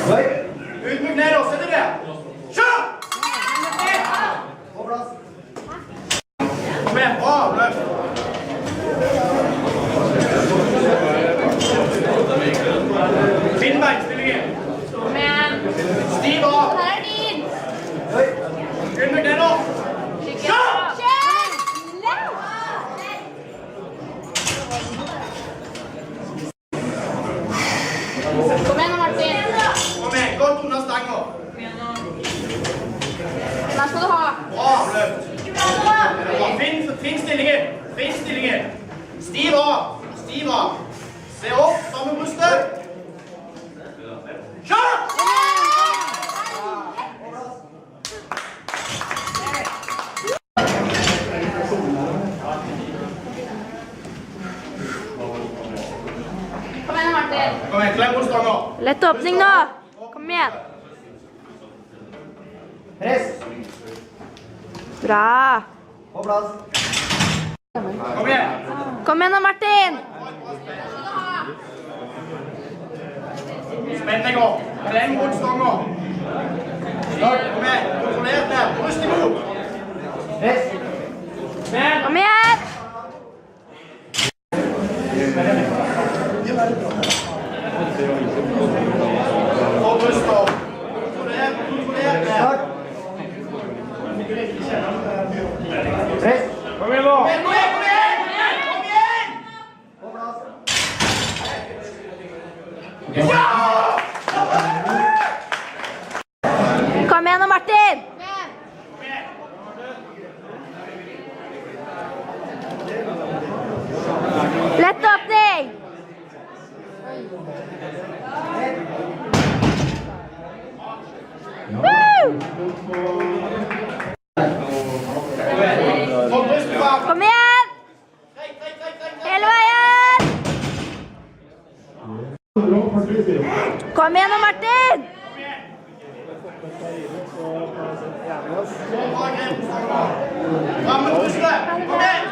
Ut med knærne, setter det. Kjør! På plass. Kom igjen, bra, løp. Finnbein-stillingen. Kom igjen. Stiv av. Her er din. Ut med knærne. Kjør! Kom igjen, Martin. Kom igjen, godt under stangen. Der skal du ha. Bra, løp. Finn stillingen. Finn stillingen. Stiv av. Stiv av. Se opp, samme brystet. Kjør! Kom igjen, Martin. Kom igjen, klem på stangen. Lett åpning nå. Kom igjen. Press. Bra. På plass. Kom igjen. Kom igjen nå, Martin. Spenn deg opp. Klem mot stangen. Kom igjen. Kontrollert der. Bryst imot. Press. Kom igjen. Og bryst opp. Kontrollert der. Press. Kom igjen nå. Kom igjen. På plass. Ja! Kom igjen nå, Martin. Lett åpning. Woo! Kom igjen. Hele veien. Kom igjen nå, Martin. Fram med brystet! Kom igjen!